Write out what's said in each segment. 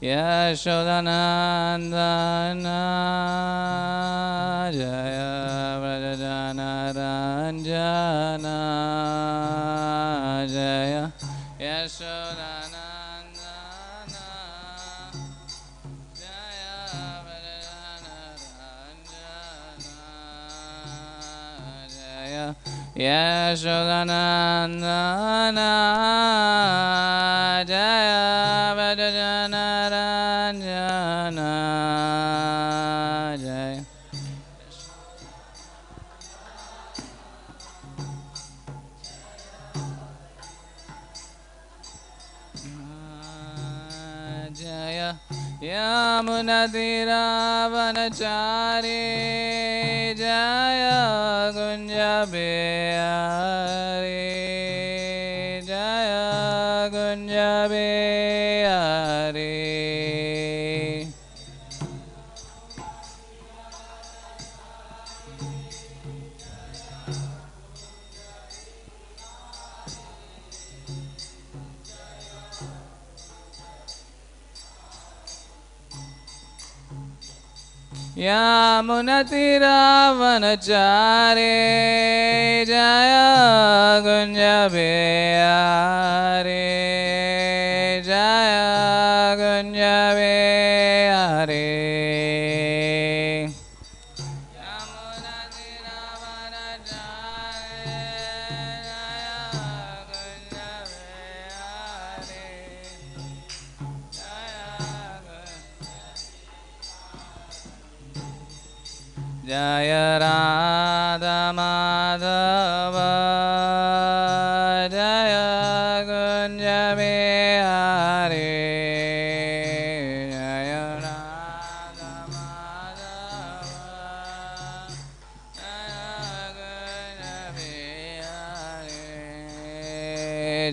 Yashodanandana Jaya Vrajanaranjana Jaya Yashodanandana Jaya Vrajanaranjana Jaya Yashodanandana Jaya Vrajanaranjana Jaya Jaya Yamunatiravanachari Jaya Gunjabihari Jaya Gunjabihari Yamunatiravanachari Jaya Gunjabihari Jaya Gunjabihari Jaya Radha Madhava Jaya Gunjabihari Jaya Radha Madhava Jaya Gunjabihari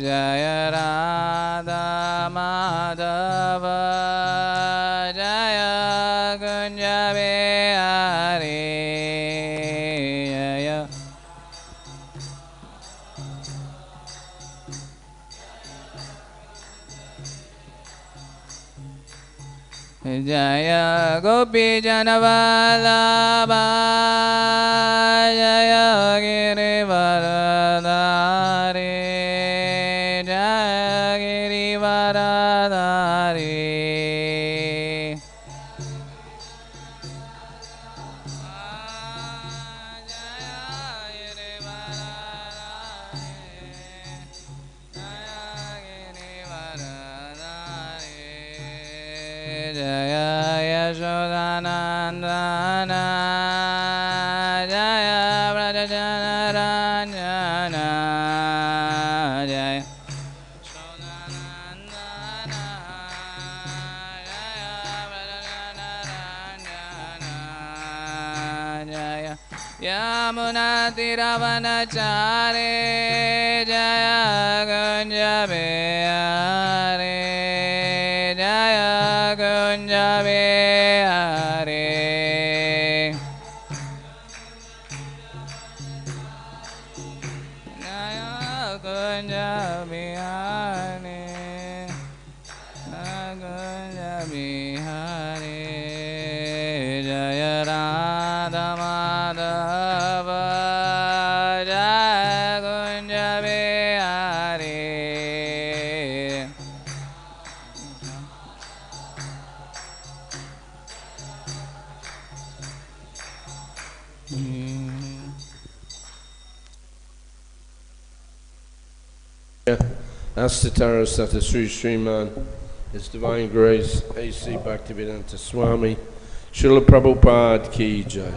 Jaya Radha Madhava Jaya Gunjabihari Jaya Gopi Janavallabha Jaya Girivaradhari Jaya Girivaradhari Yashodanandana Jaya Vrajanaranjana Jaya Yashodanandana Jaya Vrajanaranjana Jaya Yamunatiravanachari Jaya Gunjabihari Jaya Gunjabihari Jaya Gunjabihari Gunjabihari Jaya Radha Madhava Jaya Gunjabihari Astatara Sata Sri Srimad, His Divine Grace, A.C. Bhaktivedanta Swami, Srila Prabhupada Ki Jai,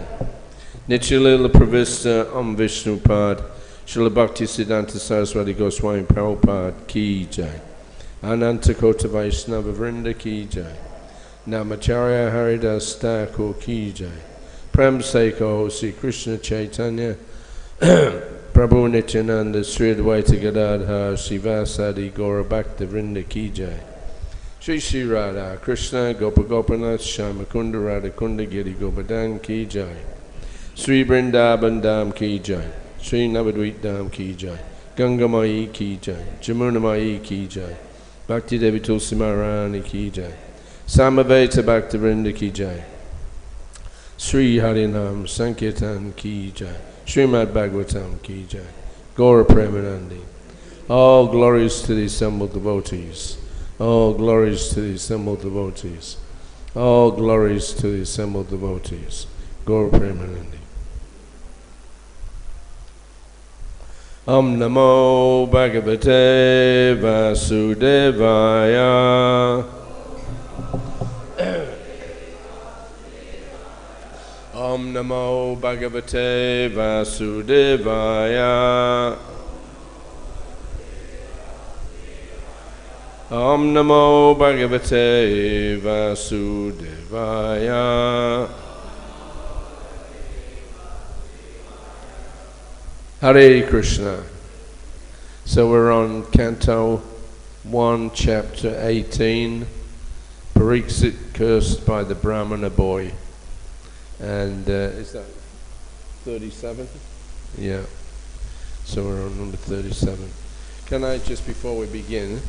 Nityalila Pravista Om Vishnu Pad, Srila Bhakti Siddhanta Saraswati Goswami Prabhupada Ki Jai, Ananta Kota Vaishnava Vrinda Ki Jai, Namacharya Haridas Thakur Ki Jai, Prem Seko Sri Krishna Chaitanya, Prabhu Nityananda, Sri Advaita Gadadhar, Srivasadi Gaura Bhakta Vrinda Ki Jai, Sri Sri Radha Krishna Gopa Gopanath Shamakunda Radha Kunda Giri Govardhan Ki Jai, Sri Vrindavan Dham Ki Jai, Sri Navadvip Dham Ki Jai, Ganga Mai Ki Jai, Jamuna Mai Ki Jai, Bhakti Devi Tulsi Maharani Ki Jai, Samaveta Bhaktivinoda ki jai. Sri Harinam Sankirtan ki jai. Srimad Bhagavatam ki jai. Gaura Premanandi. All glories to the assembled devotees. All glories to the assembled devotees. All glories to the assembled devotees. Gaura Premanandi. Om Namo Bhagavate Vasudevaya. Om Namo Bhagavate Vasudevaya. Om Namo Bhagavate Vasudevaya. Hare Krishna. So we're on Canto 1, Chapter 18, Parīkṣit cursed by the Brahmana boy. And is that 37? Yeah. So we're on number 37. Can I, just before we begin,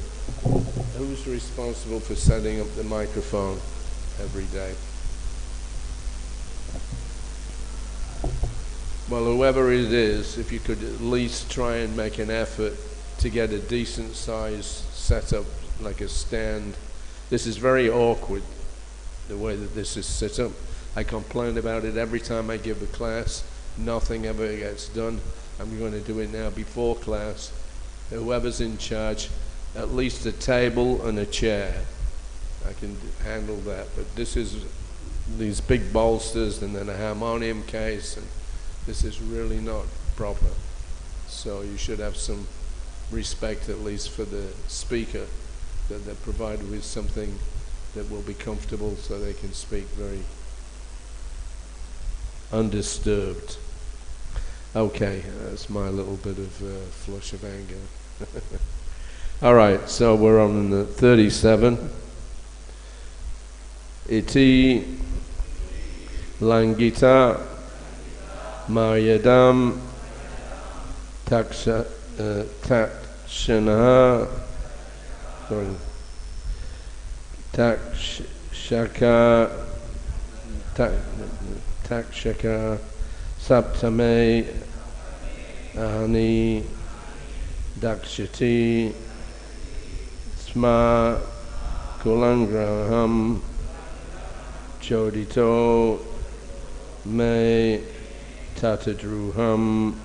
who's responsible for setting up the microphone every day? Well, whoever it is, if you could at least try and make an effort to get a decent size setup, like a stand. This is very awkward, the way that this is set up. I complain about it every time I give a class. Nothing ever gets done. I'm going to do it now before class. Whoever's in charge, at least a table and a chair. I can handle that. But this is these big bolsters and then a harmonium case, and this is really not proper. So you should have some respect at least for the speaker, that they're provided with something that will be comfortable so they can speak very undisturbed. Okay, that's my little bit of flush of anger. All right, so we're on the 37. Iti laṅghita-maryādaṁ takṣakaḥ takṣakaḥ saptame ahani daṅkṣyati sma kulāṅgāraṁ codito me tata-druham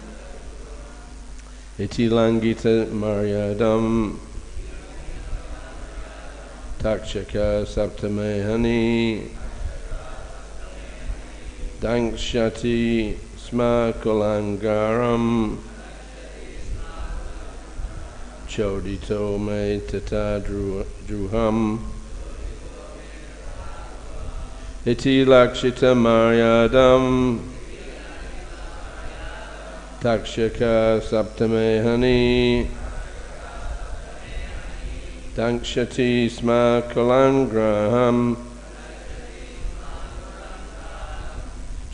iti laṅghita-maryādaṁ takṣakaḥ saptame hani daṅkṣyati sma kulāṅgāraṁ codito me tata-druham iti laṅghita-maryādaṁ takṣakaḥ saptame hani daṅkṣyati sma kulāṅgāraṁ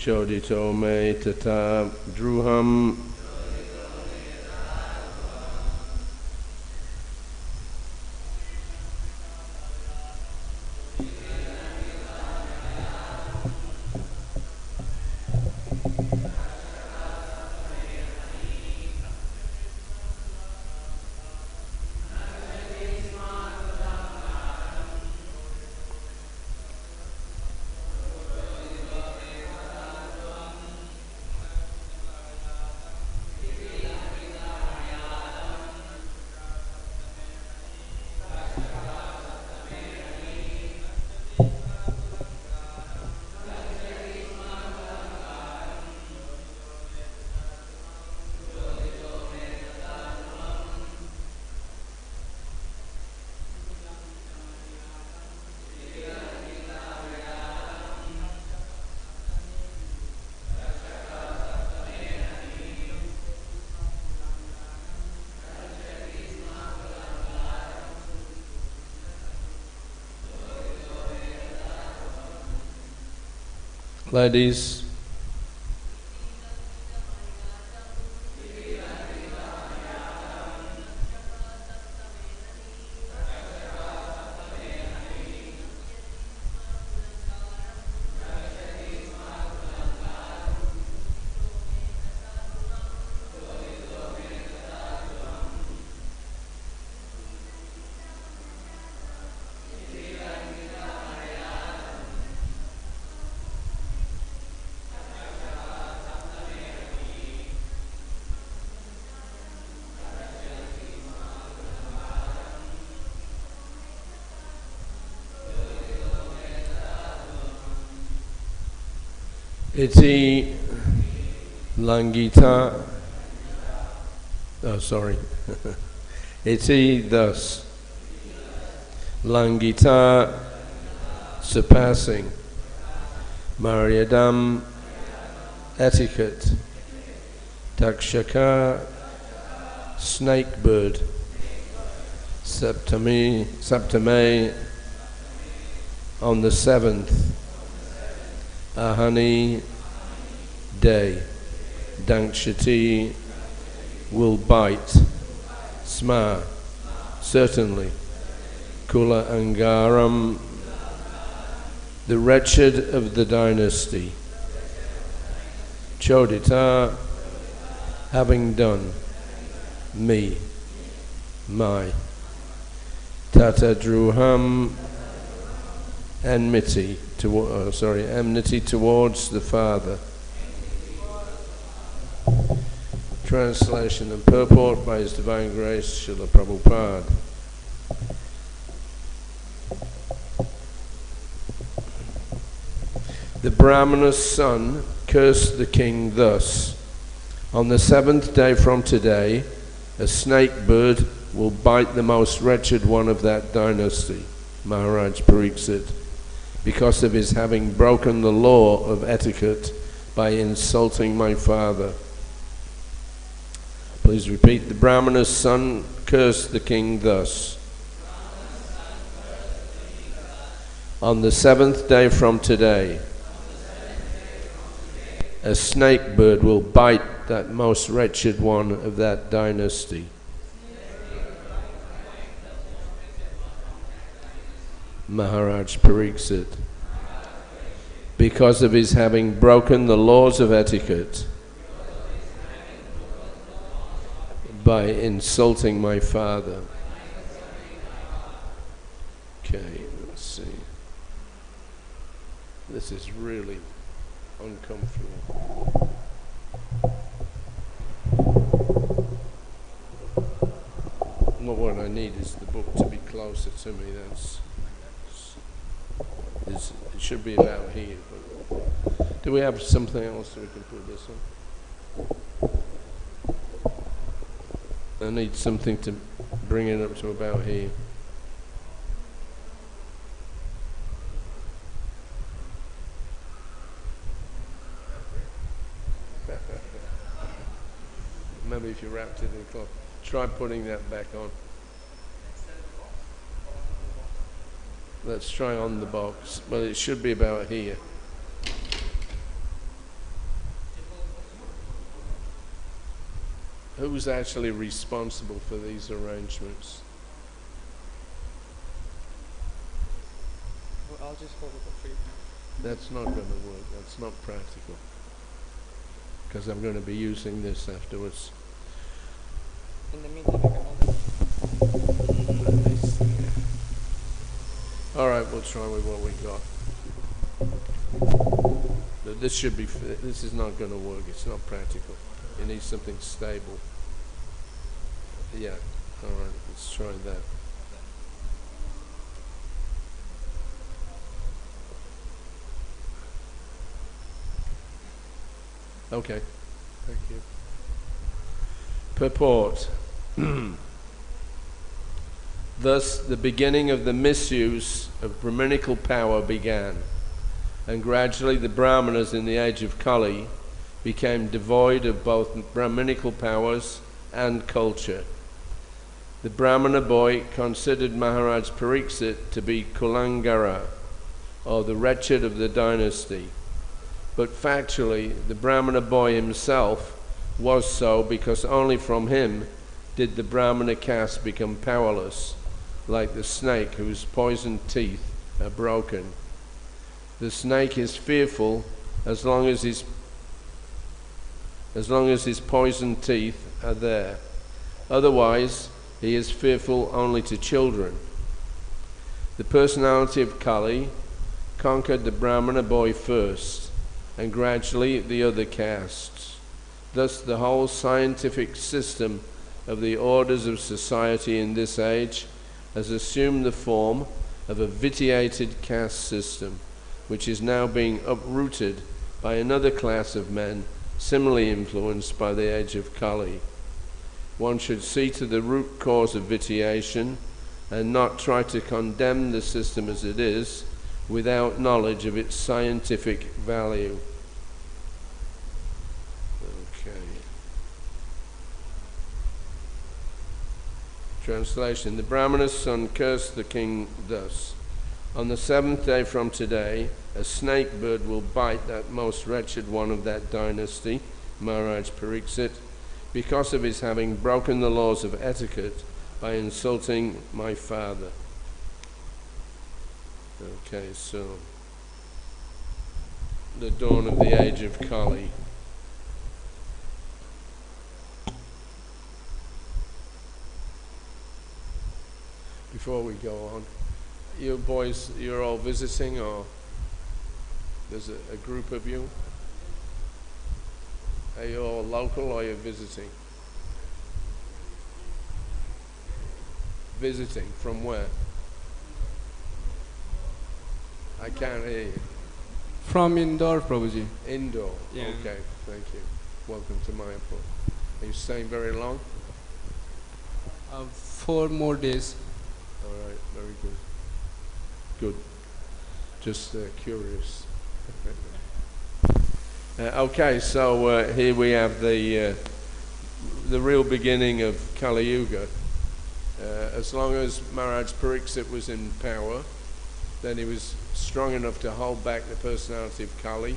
codito me tata-druham. Ladies, Iti laṅghita. Oh, sorry. Iti thus. Laṅghita, surpassing. Maryādam, etiquette. Takṣakaḥ, snake bird. Saptame, on the seventh. Ahani, day. Daṅkṣyati, will bite. Sma, certainly. Kula-aṅgāram, the wretched of the dynasty. Codito, having done. Me, my. Tata-druham, enmity towards the Father. Translation and purport by His Divine Grace, Srila Prabhupada. The brāhmana's son cursed the king thus: on the seventh day from today, a snake bird will bite the most wretched one of that dynasty, Mahārāja Parīkṣit, because of his having broken the law of etiquette by insulting my father. Please repeat. The brāhmana's son cursed the king thus: on the seventh day from today, a snake bird will bite that most wretched one of that dynasty. Mahārāja Parīkṣit, because of his having broken the laws of etiquette by insulting my father. Okay, let's see. This is really uncomfortable. Well, what I need is the book to be closer to me. It should be about here. But do we have something else that we can put this on? I need something to bring it up to about here. Maybe if you wrapped it in cloth. Try putting that back on. Let's try on the box. Well, it should be about here. Who's actually responsible for these arrangements? Well, I'll just hold it up for you. That's not going to work. That's not practical. Because I'm going to be using this afterwards. In the meantime, I can hold it. All right, we'll try with what we got. But this should be. This is not going to work. It's not practical. It needs something stable. Yeah. All right. Let's try that. Okay. Thank you. Purport. Thus, the beginning of the misuse of brahminical power began, and gradually the brahmanas in the age of Kali became devoid of both brahminical powers and culture. The brahmana boy considered Mahārāja Parīkṣit to be kulāṅgāra, or the wretched of the dynasty. But factually, the brahmana boy himself was so because only from him did the brahmana caste become powerless, like the snake whose poisoned teeth are broken. The snake is fearful as long as his poisoned teeth are there. Otherwise, he is fearful only to children. The personality of Kali conquered the brahmana boy first, and gradually the other castes. Thus the whole scientific system of the orders of society in this age has assumed the form of a vitiated caste system, which is now being uprooted by another class of men similarly influenced by the age of Kali. One should see to the root cause of vitiation and not try to condemn the system as it is without knowledge of its scientific value. Okay. Translation. The Brahmana's son cursed the king thus: "On the seventh day from today, a snake bird will bite that most wretched one of that dynasty, Mahārāja Parīkṣit, because of his having broken the laws of etiquette by insulting my father." Okay, so the dawn of the age of Kali. Before we go on, you boys, you're all visiting, or there's a group of you? Are you all local or are you visiting? Visiting from where? I can't hear you. From Indore, Prabhuji. Indore. Yeah. Okay, thank you. Welcome to Mayapur. Are you staying very long? 4 more days. All right, very good. Good. Just curious. Okay, so here we have the real beginning of Kali Yuga. As long as Mahārāja Parīkṣit was in power, then he was strong enough to hold back the personality of Kali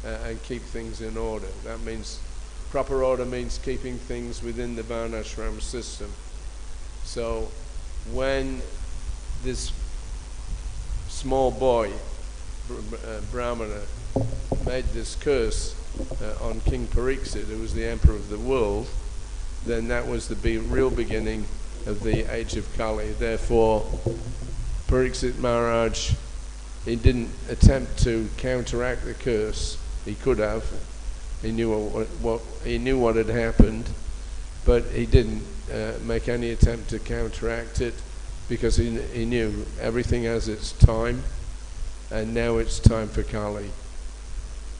and keep things in order. That means, proper order means keeping things within the varnashram system. So when this small boy, brāhmaṇa, made this curse on King Parīkṣit, who was the emperor of the world, then that was the real beginning of the age of Kali. Therefore, Parīkṣit Maharaj, he didn't attempt to counteract the curse. He could have. He knew what had happened, but he didn't make any attempt to counteract it, because he knew everything has its time, and now it's time for Kali.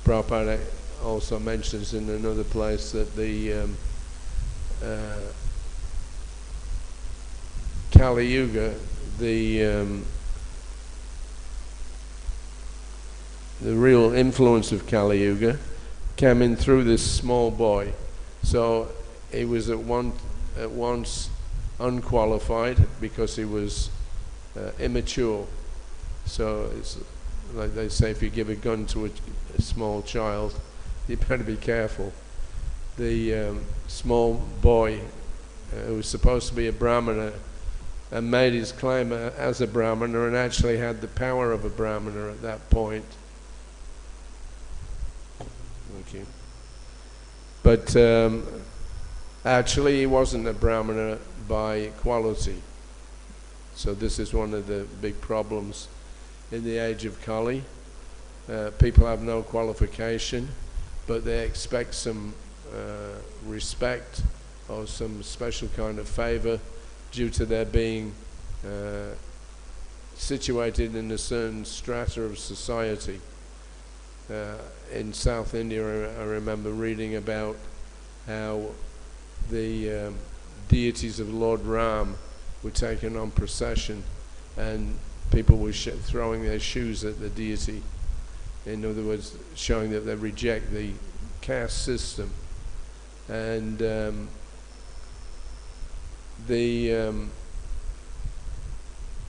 Prabhupada also mentions in another place that the Kali Yuga, the real influence of Kali Yuga came in through this small boy. So he was at once unqualified because he was immature. So it's like they say, if you give a gun to a small child, you better be careful. The small boy who was supposed to be a brāhmana and made his claim as a brāhmana and actually had the power of a brāhmana at that point. Thank you. But actually he wasn't a brāhmana by quality. So this is one of the big problems in the age of Kali. People have no qualification, but they expect some respect or some special kind of favor due to their being situated in a certain strata of society. In South India, I remember reading about how the deities of Lord Ram were taken on procession, and people were throwing their shoes at the deity. In other words, showing that they reject the caste system. And the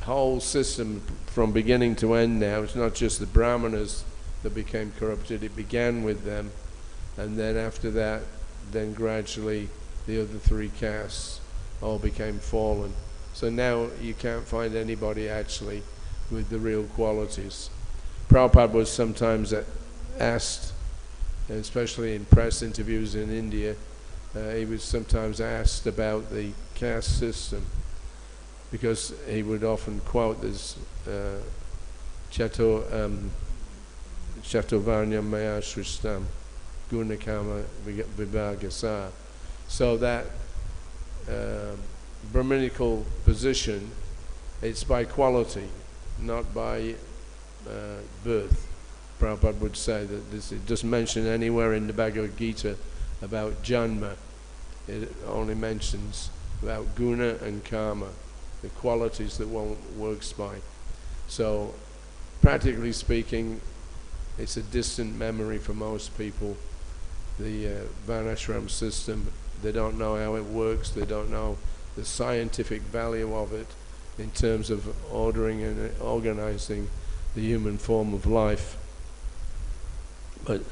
whole system from beginning to end now, it's not just the brahmanas that became corrupted, it began with them, and then after that, then gradually the other 3 castes all became fallen. So now you can't find anybody actually with the real qualities. Prabhupada was sometimes asked, especially in press interviews in India, he was sometimes asked about the caste system, because he would often quote this Chaturvarnyam maya shrishtam gunakama vibhagasa. So that brahminical position, it's by quality, not by birth. Prabhupada would say that this, it doesn't mention anywhere in the Bhagavad Gita about janma. It only mentions about guna and karma, the qualities that one works by. So, practically speaking, it's a distant memory for most people, the varnashram system. They don't know how it works, they don't know the scientific value of it in terms of ordering and organizing the human form of life. But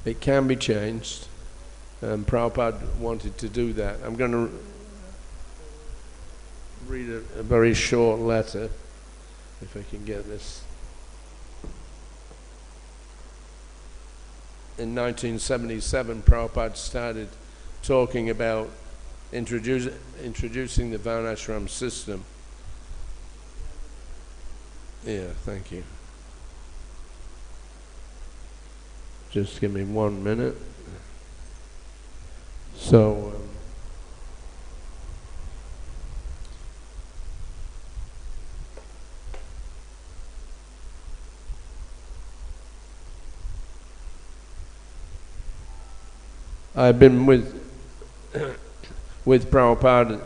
it can be changed, and Prabhupada wanted to do that. I'm going to read a very short letter, if I can get this. In 1977, Prabhupada started talking about introducing the varnashram system. Yeah, thank you. Just give me 1 minute. So, I've been with Prabhupada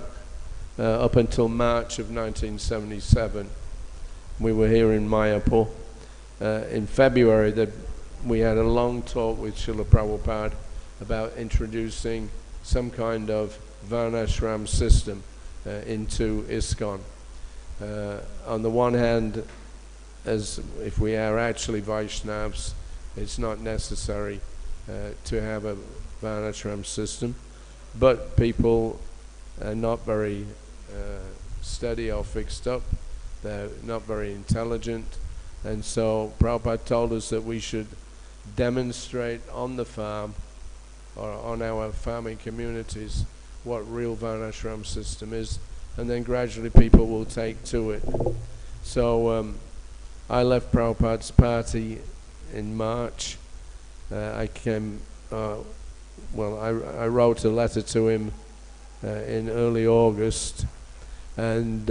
up until March of 1977. We were here in Mayapur. In February, we had a long talk with Srila Prabhupada about introducing some kind of varnashram system into ISKCON. On the one hand, as if we are actually Vaishnavas, it's not necessary to have a varnashram system, but people are not very steady or fixed up, they're not very intelligent, and so Prabhupada told us that we should demonstrate on the farm or on our farming communities what real varnashram system is, and then gradually people will take to it. So I left Prabhupada's party in March. I wrote a letter to him in early August and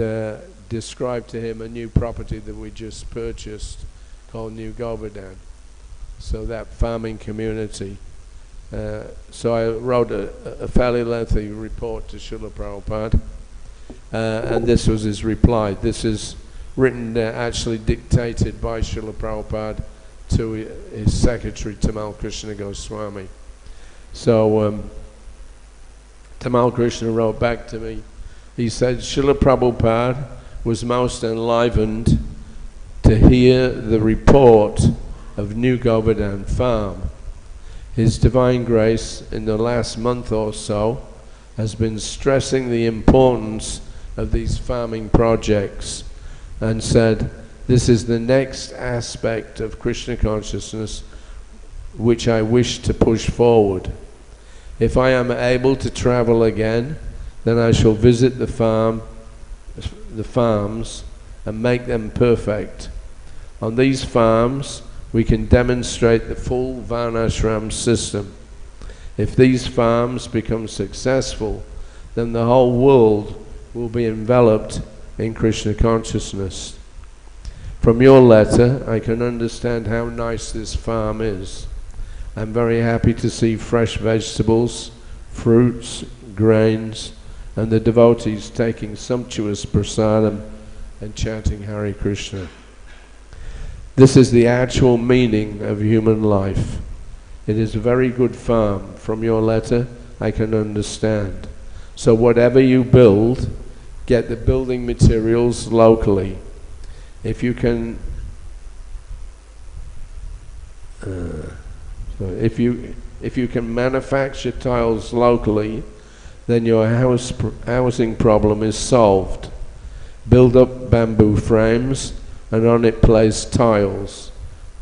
described to him a new property that we just purchased called New Govardhan. So that farming community. So I wrote a fairly lengthy report to Srila Prabhupada, and this was his reply. This is written, actually dictated by Srila Prabhupada to his secretary, Tamal Krishna Goswami. So Tamal Krishna wrote back to me. He said, Srila Prabhupada was most enlivened to hear the report of New Govardhan farm. His Divine Grace in the last month or so has been stressing the importance of these farming projects and said, this is the next aspect of Krishna consciousness which I wish to push forward. If I am able to travel again, then I shall visit the farms and make them perfect. On these farms, we can demonstrate the full varnashram system. If these farms become successful, then the whole world will be enveloped in Krishna consciousness. From your letter, I can understand how nice this farm is. I'm very happy to see fresh vegetables, fruits, grains, and the devotees taking sumptuous prasadam and chanting Hare Krishna. This is the actual meaning of human life. It is a very good farm. From your letter, I can understand. So whatever you build, get the building materials locally. If you can, if you can manufacture tiles locally, then your housing problem is solved. Build up bamboo frames and on it place tiles.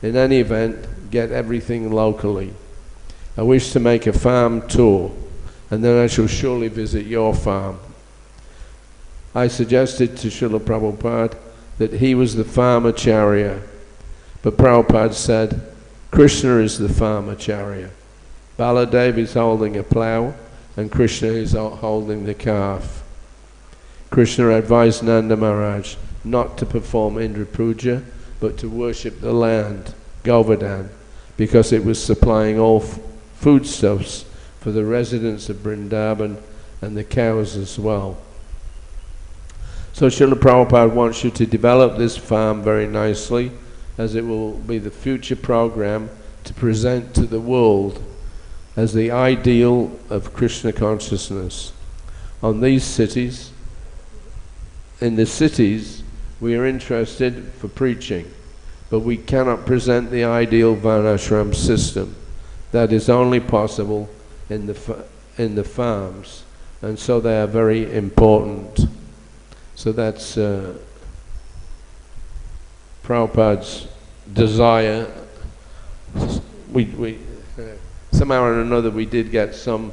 In any event, get everything locally. I wish to make a farm tour, and then I shall surely visit your farm. I suggested to Srila Prabhupada that he was the farmacharya, but Prabhupada said, Krishna is the farmacharya. Baladev is holding a plough, and Krishna is holding the calf. Krishna advised Nanda Maharaj not to perform Indra Puja, but to worship the land. Govardhan, because it was supplying all foodstuffs for the residents of Vrindavan and the cows as well. So Srila Prabhupada wants you to develop this farm very nicely, as it will be the future program to present to the world as the ideal of Krishna consciousness. On these cities, in the cities, we are interested for preaching, but we cannot present the ideal varnashram system. That is only possible in the farms, and so they are very important. So that's Prabhupada's desire. We somehow or another we did get some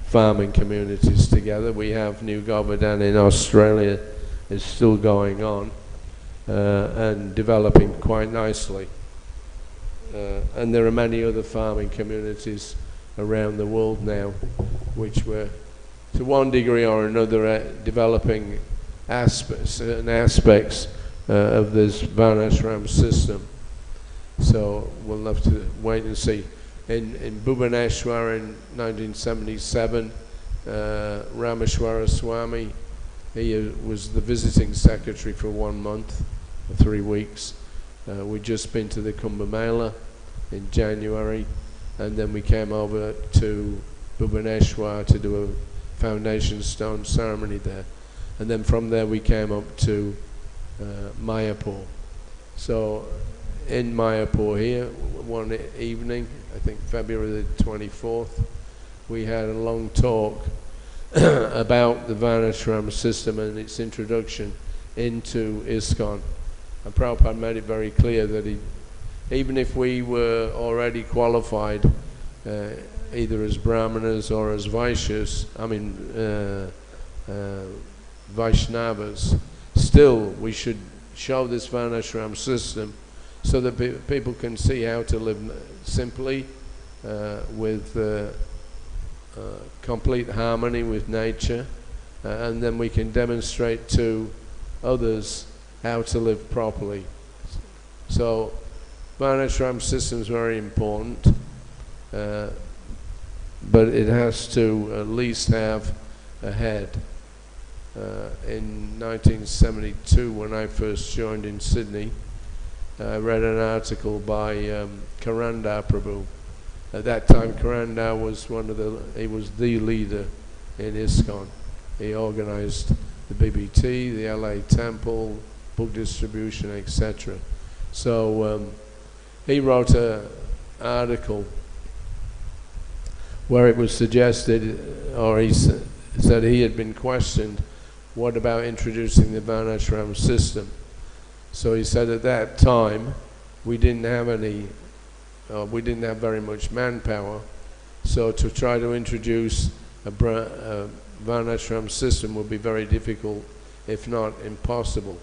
farming communities together. We have New Govardhan in Australia is still going on and developing quite nicely. And there are many other farming communities around the world now which were to one degree or another developing certain aspects of this varnashram system. So we'll have to wait and see. In Bhubaneswar in 1977, Rameshwara Swami, he was the visiting secretary for 1 month, or 3 weeks. We'd just been to the Kumbh Mela in January, and then we came over to Bhubaneswar to do a foundation stone ceremony there. And then from there we came up to Mayapur. So in Mayapur here, one evening, I think February the 24th, we had a long talk about the Varnashram system and its introduction into ISKCON. And Prabhupada made it very clear that even if we were already qualified either as brahmanas or as Vaishyas, Vaishnavas, still we should show this Varnashram system so that people can see how to live simply with complete harmony with nature, and then we can demonstrate to others how to live properly. So Varnashram system is very important, but it has to at least have a head. In 1972, when I first joined in Sydney, I read an article by Karanda Prabhu. At that time, Karanda was he was the leader in ISKCON. He organized the BBT, the LA Temple, book distribution, etc. So he wrote an article where it was suggested, or he said he had been questioned, what about introducing the Varnashram system? So he said at that time we didn't have very much manpower, so to try to introduce a Varnashram system would be very difficult, if not impossible.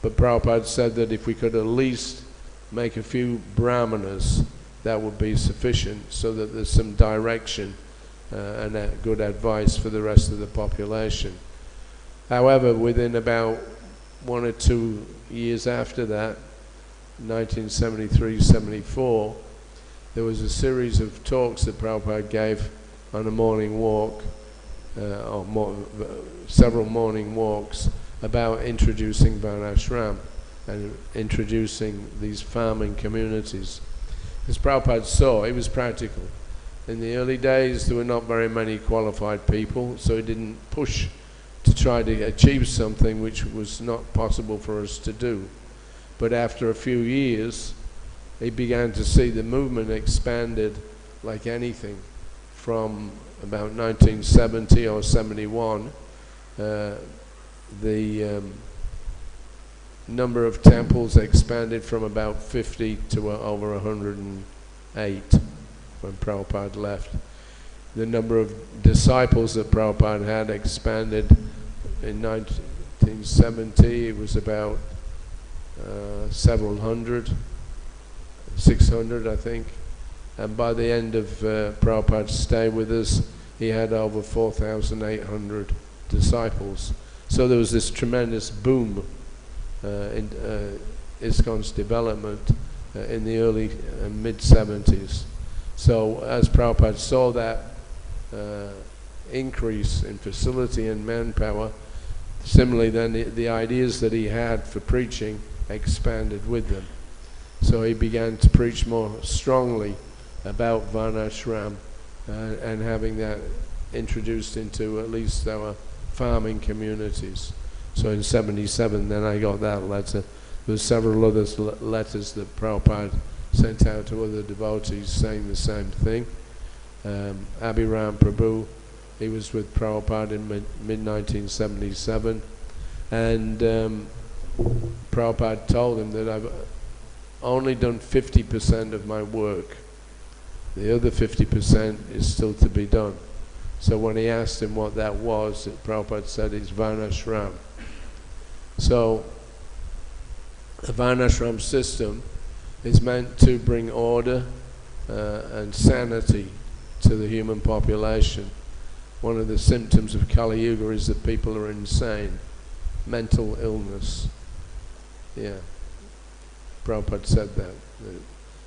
But Prabhupada said that if we could at least make a few brahmanas, that would be sufficient, so that there's some direction and good advice for the rest of the population. However, within about 1 or 2 years after that, 1973-74, there was a series of talks that Prabhupada gave on a morning walk, several morning walks, about introducing Varnashram and introducing these farming communities. As Prabhupada saw, it was practical. In the early days, there were not very many qualified people, so he didn't push to try to achieve something which was not possible for us to do. But after a few years, he began to see the movement expanded like anything. From about 1970 or 71, the number of temples expanded from about 50 to over 108 when Prabhupada left. The number of disciples that Prabhupada had expanded. In 1970 it was about several hundred, 600 I think, and by the end of Prabhupada's stay with us, he had over 4,800 disciples. So there was this tremendous boom in ISKCON's development, in the early mid-70s. So as Prabhupada saw that increase in facility and manpower, similarly then the ideas that he had for preaching expanded with them. So he began to preach more strongly about varnashram and having that introduced into at least our farming communities. So in 77 then I got that letter. There were several other letters that Prabhupada sent out to other devotees saying the same thing. Abhiram Prabhu, he was with Prabhupada in mid-1977, and Prabhupada told him that I've only done 50% of my work. The other 50% is still to be done. So when he asked him what that was, Prabhupada said it's varnashram. So the varnashram system is meant to bring order and sanity to the human population. One of the symptoms of Kali Yuga is that people are insane, mental illness. Yeah, Prabhupada said that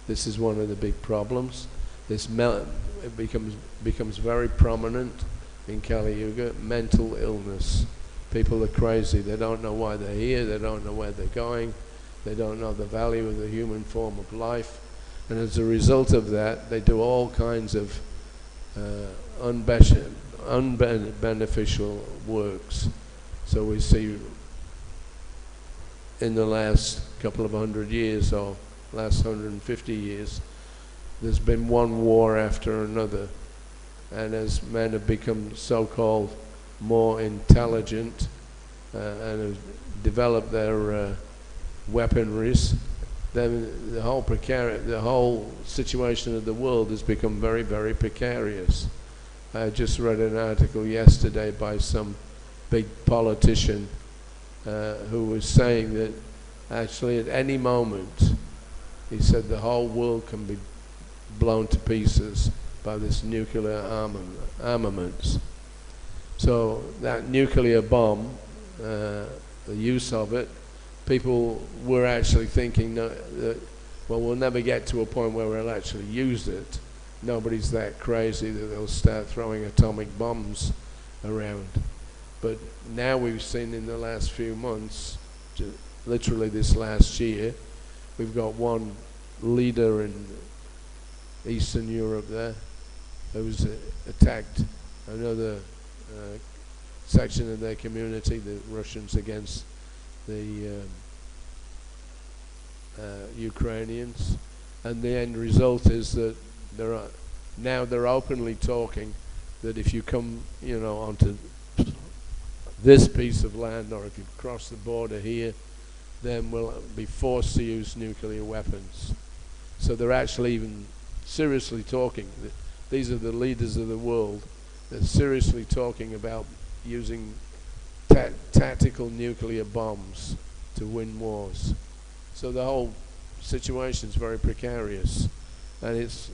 this is one of the big problems. It becomes very prominent in Kali Yuga, mental illness. People are crazy, they don't know why they're here, they don't know where they're going, they don't know the value of the human form of life, and as a result of that they do all kinds of unbeneficial works. So we see in the last couple of 100 years or last 150 years, there's been one war after another, and as men have become so-called more intelligent and have developed their weaponries, then the whole situation of the world has become very, very precarious. I just read an article yesterday by some big politician who was saying that actually at any moment, he said the whole world can be blown to pieces by this nuclear armaments. So that nuclear bomb, the use of it, people were actually thinking that, well, we'll never get to a point where we'll actually use it. Nobody's that crazy that they'll start throwing atomic bombs around. But now we've seen in the last few months, literally this last year, we've got one leader in Eastern Europe there who's attacked another section of their community, the Russians against the Ukrainians, and the end result is that they're openly talking that if you come, onto this piece of land, or if you cross the border here, then we'll be forced to use nuclear weapons. So they're actually even seriously talking. These are the leaders of the world. They're seriously talking about using tactical nuclear bombs to win wars. So the whole situation is very precarious, and it's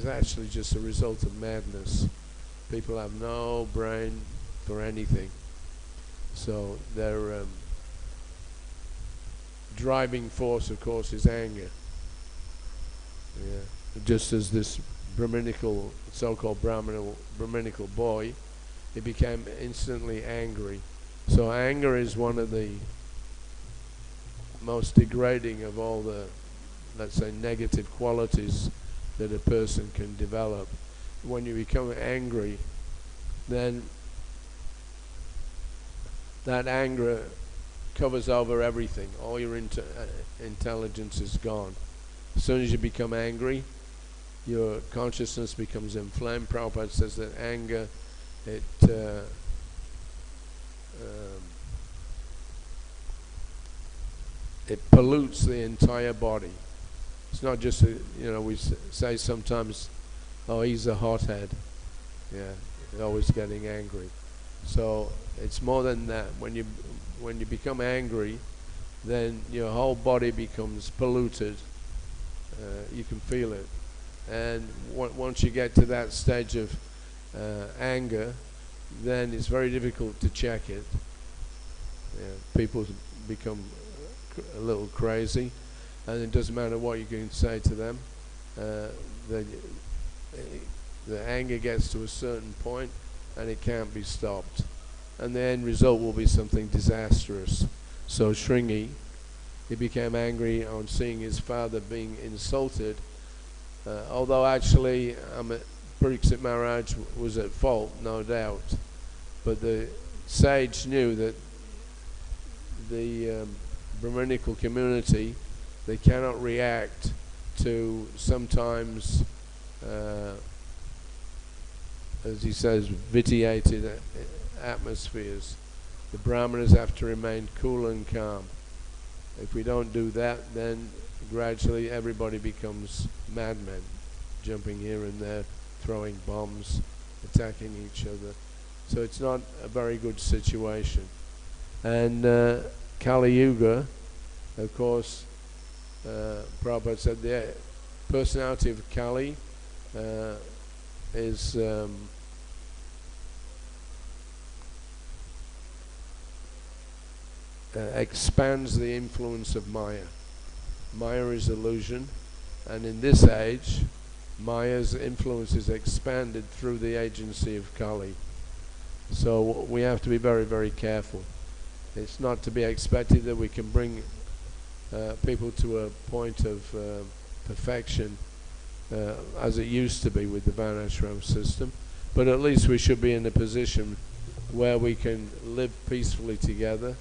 actually just a result of madness. People have no brain for anything. So their driving force, of course, is anger. Yeah. Just as this brahminical, so-called brahminical boy, he became instantly angry. So anger is one of the most degrading of all the, let's say, negative qualities that a person can develop. When you become angry, then that anger covers over everything. All your intelligence is gone. As soon as you become angry, your consciousness becomes inflamed. Prabhupada says that anger, it pollutes the entire body. It's not just, we say sometimes, oh, he's a hothead. Yeah, he's always getting angry. So it's more than that. When you become angry, then your whole body becomes polluted. You can feel it. And once you get to that stage of anger, then it's very difficult to check it. Yeah, people become a little crazy, and it doesn't matter what you can say to them. The anger gets to a certain point and it can't be stopped, and the end result will be something disastrous. So Shringi, he became angry on seeing his father being insulted, although actually Parīkṣit Maharaj was at fault, no doubt, but the sage knew that the brahminical community, they cannot react to sometimes as he says, vitiated atmospheres. The brahmanas have to remain cool and calm. If we don't do that, then gradually everybody becomes madmen, jumping here and there, throwing bombs, attacking each other. So it's not a very good situation. And Kali Yuga, of course, Prabhupada said the personality of Kali is expands the influence of Maya. Maya is illusion, and in this age, Maya's influence is expanded through the agency of Kali. So we have to be very, very careful. It's not to be expected that we can bring people to a point of perfection as it used to be with the Varnashram system, but at least we should be in a position where we can live peacefully together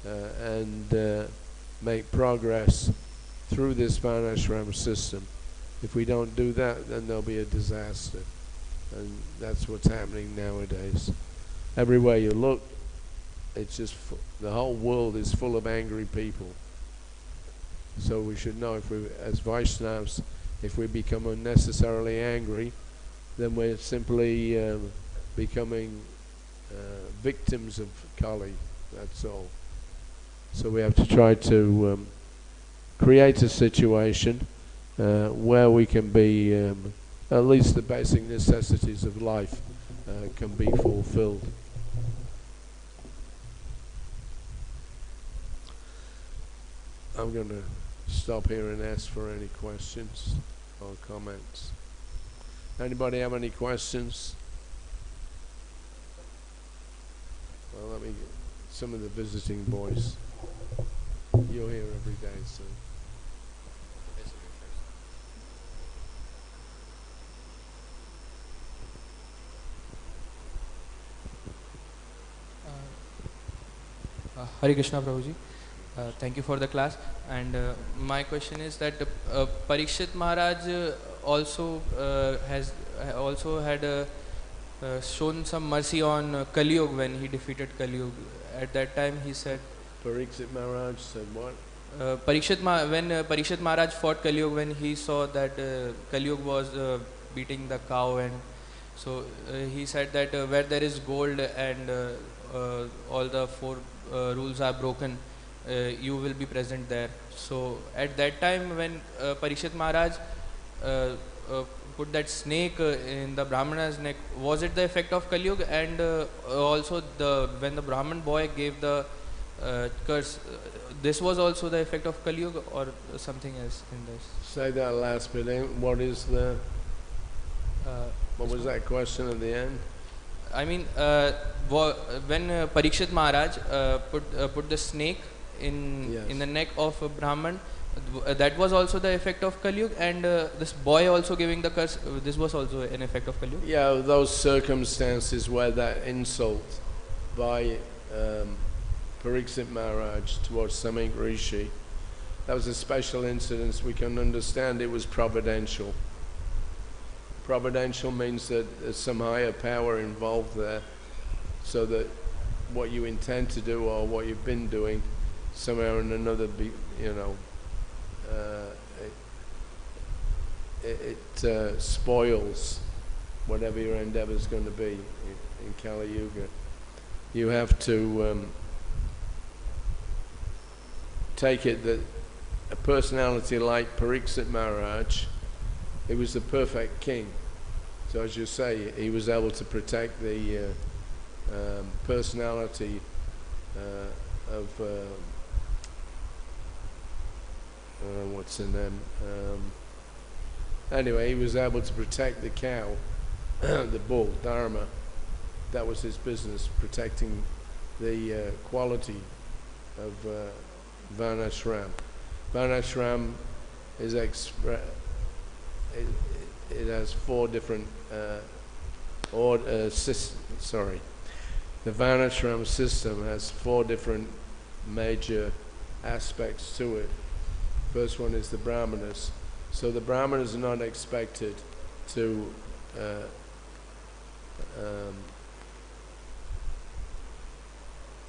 and make progress through this Varnashram system. If we don't do that, then there'll be a disaster, and that's what's happening nowadays. Everywhere you look, it's just the whole world is full of angry people. So we should know, if we, as Vaishnavas, if we become unnecessarily angry, then we're simply becoming victims of Kali, that's all. So we have to try to create a situation where we can be, at least the basic necessities of life can be fulfilled. I'm going to stop here and ask for any questions or comments. Anybody have any questions? Well, let me get some of the visiting boys. You're here every day, so. Hare Krishna, Prabhuji. Thank you for the class. And my question is that Parīkṣit Maharaj also had shown some mercy on Kali Yuga when he defeated Kali Yuga. At that time, he said. Parīkṣit Maharaj said what? When Parīkṣit Maharaj fought Kali Yuga, when he saw that Kali Yuga was beating the cow, and so he said that where there is gold and all the four rules are broken, you will be present there. So at that time, when Parīkṣit Maharaj put that snake in the brahmana's neck, was it the effect of Kali Yuga? And also when the brahman boy gave the curse, this was also the effect of Kali Yuga, or something else in this? Say that last bit. What is the? What was that question at the end? I mean, when Parīkṣit Maharaj put the snake in the neck of a Brahman, that was also the effect of Kali Yuga, and this boy also giving the curse, this was also an effect of Kali Yuga? Yeah, those circumstances where that insult by Parīkṣit Maharaj towards Samik Rishi, that was a special incident. We can understand it was providential. Providential means that there's some higher power involved there, so that what you intend to do or what you've been doing, somehow or another, it spoils whatever your endeavor is going to be in Kali Yuga. You have to take it that a personality like Parīkṣit Maharaj, he was the perfect king. So as you say, he was able to protect the personality of what's in them. Anyway, he was able to protect the cow, the bull, Dharma. That was his business, protecting the quality of Varnashram. Varnashram is it has four different the Varnashram system has four different major aspects to it. First one is the brahmanas. So the brahmanas are not expected to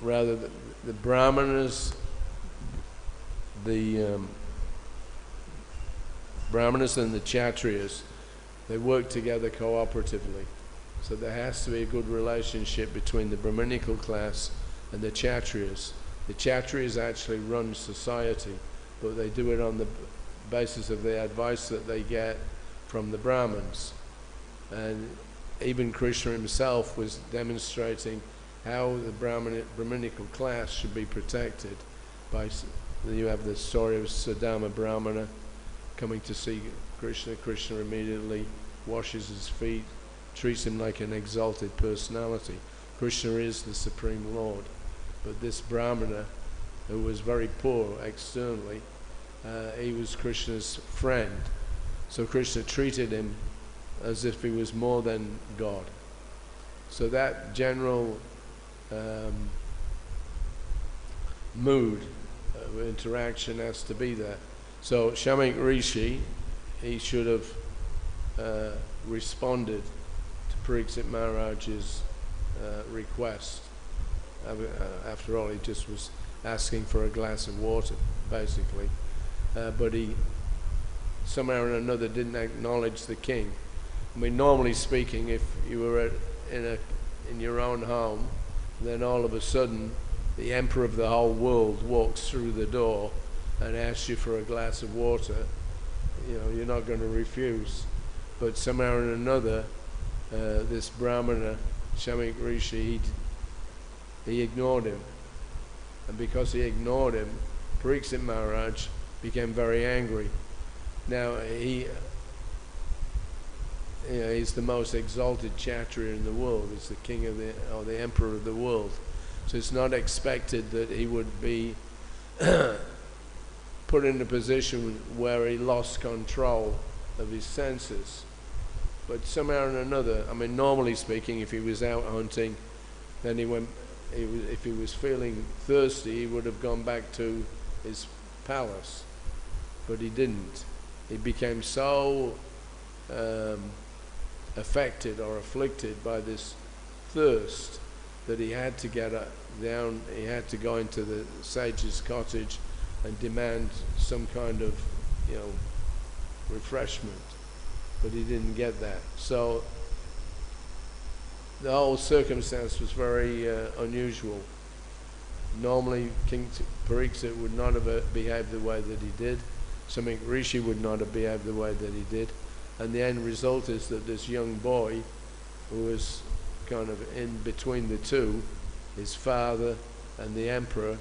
rather the brahmanas, the brahmanas and the kshatriyas, they work together cooperatively. So there has to be a good relationship between the brahminical class and the kshatriyas. The kshatriyas actually run society, but they do it on the basis of the advice that they get from the brahmins. And even Krishna himself was demonstrating how the brahminical class should be protected by, you have the story of Sadama Brahmana coming to see Krishna. Krishna immediately washes his feet, treats him like an exalted personality. Krishna is the Supreme Lord. But this Brahmana, who was very poor externally, he was Krishna's friend. So Krishna treated him as if he was more than God. So that general mood of interaction has to be there. So Shamik Rishi, he should have responded to Parīkṣit Maharaj's request. After all, he just was asking for a glass of water, basically. But he somehow or another didn't acknowledge the king. I mean, normally speaking, if you were in your own home, then all of a sudden the emperor of the whole world walks through the door and asks you for a glass of water, you're not going to refuse. But somehow or another, this Brahmana, Shamik Rishi, he ignored him. And because he ignored him, Parīkṣit Maharaj became very angry. Now, he's the most exalted Kshatriya in the world. He's the king of the emperor of the world. So it's not expected that he would be put in a position where he lost control of his senses. But somehow or another, I mean, normally speaking, if he was out hunting, then if he was feeling thirsty, he would have gone back to his palace. But he didn't. He became so affected or afflicted by this thirst that he had to get down, he had to go into the sage's cottage and demand some kind of, refreshment. But he didn't get that. So the whole circumstance was very unusual. Normally, King Parīkṣit would not have behaved the way that he did. Shamik Rishi would not have behaved the way that he did. And the end result is that this young boy, who was kind of in between the two, his father and the emperor,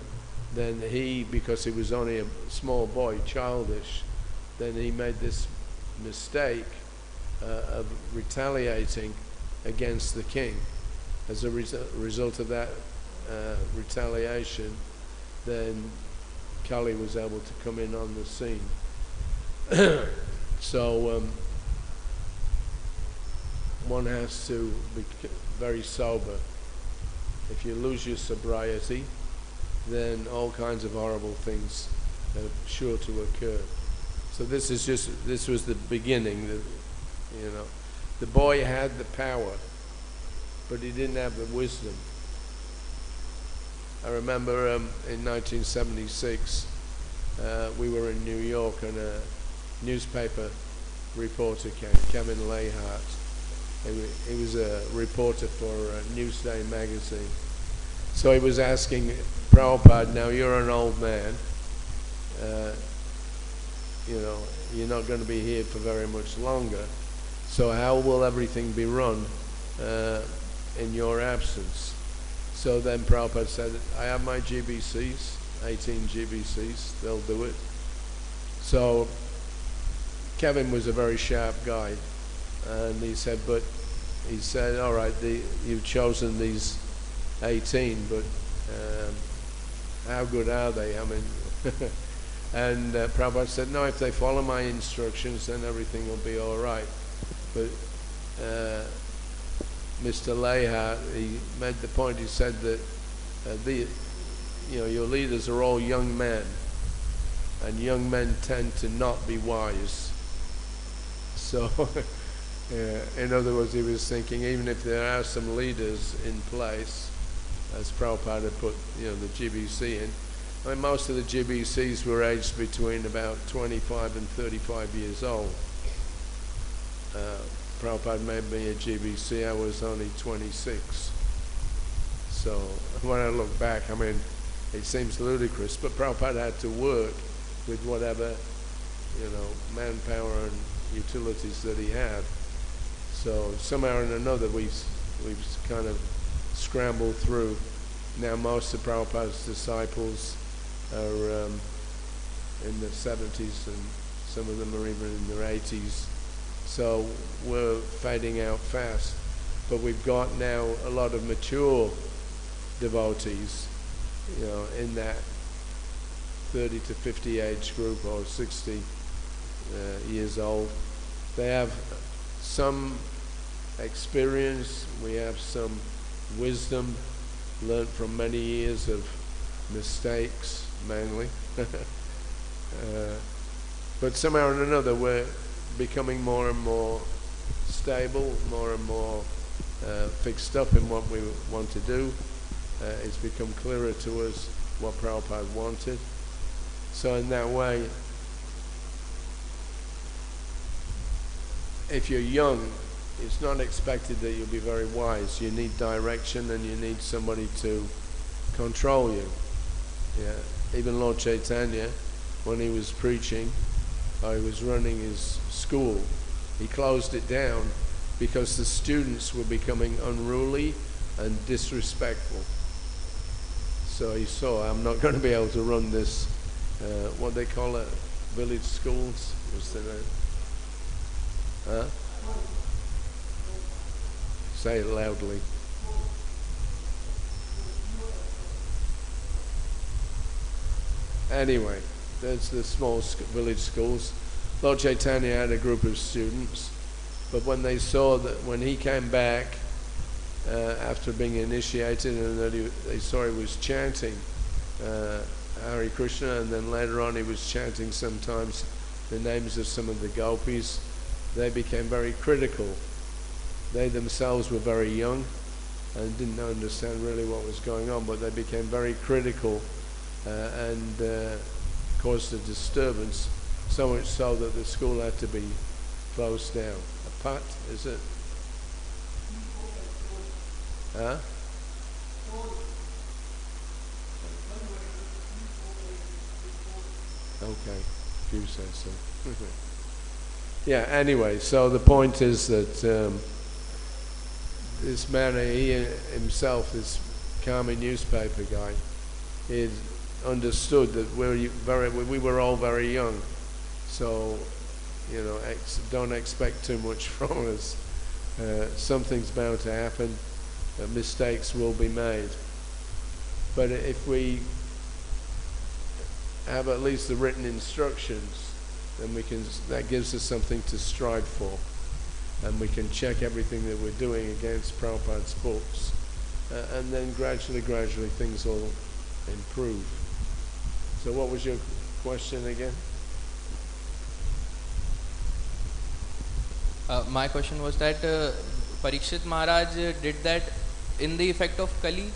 then he, because he was only a small boy, childish, then he made this mistake of retaliating against the king. As a result of that retaliation, then Kali was able to come in on the scene. So one has to be very sober. If you lose your sobriety, then all kinds of horrible things are sure to occur. So this was the beginning. The boy had the power, but he didn't have the wisdom. I remember in 1976, we were in New York, and a newspaper reporter came, Kevin Lahart. He was a reporter for Newsday magazine. So he was asking Prabhupada, now you're an old man, you're not going to be here for very much longer, so how will everything be run in your absence? So then Prabhupada said, I have my GBCs, 18 GBCs, they'll do it. So Kevin was a very sharp guy, and he said, all right, you've chosen these 18, but how good are they? I mean, and Prabhupada said, no, if they follow my instructions, then everything will be all right. But Mr. Leha, he made the point, he said that your leaders are all young men, and young men tend to not be wise. So, in other words, he was thinking, even if there are some leaders in place, as Prabhupada had put, the GBC in, I mean, most of the GBCs were aged between about 25 and 35 years old. Prabhupada made me a GBC, I was only 26. So when I look back, I mean, it seems ludicrous, but Prabhupada had to work with whatever, manpower and utilities that he had. So somehow or another we've kind of scrambled through. Now most of Prabhupada's disciples are in their 70s, and some of them are even in their 80s. So we're fading out fast. But we've got now a lot of mature devotees, in that 30 to 50 age group, or 60 years old. They have some experience, we have some wisdom, learned from many years of mistakes, mainly. But somehow or another we're becoming more and more stable, more and more fixed up in what we want to do. It's become clearer to us what Prabhupada wanted. So in that way, if you're young, it's not expected that you'll be very wise. You need direction, and you need somebody to control you. Yeah. Even Lord Chaitanya, when he was preaching, or he was running his school, he closed it down because the students were becoming unruly and disrespectful. So he saw, I'm not going to be able to run this, what they call it, village schools, what's the name? Huh? Say it loudly. Anyway, there's the small village schools. Lord Chaitanya had a group of students, but when they saw that, when he came back after being initiated, and that they saw he was chanting Hare Krishna, and then later on he was chanting sometimes the names of some of the gopis, they became very critical. They themselves were very young and didn't understand really what was going on, but they became very critical and caused a disturbance, so much so that the school had to be closed down. A pat, is it? Huh? Okay, if you say so. Yeah, anyway, so the point is that this man, he himself, this Kami newspaper guy, he understood that we were all very young, so don't expect too much from us. Something's bound to happen. Mistakes will be made. But if we have at least the written instructions, then that gives us something to strive for, and we can check everything that we're doing against Prabhupada's books, and then gradually things will improve. So what was your question again? My question was that Parīkṣit Maharaj did that in the effect of Kali,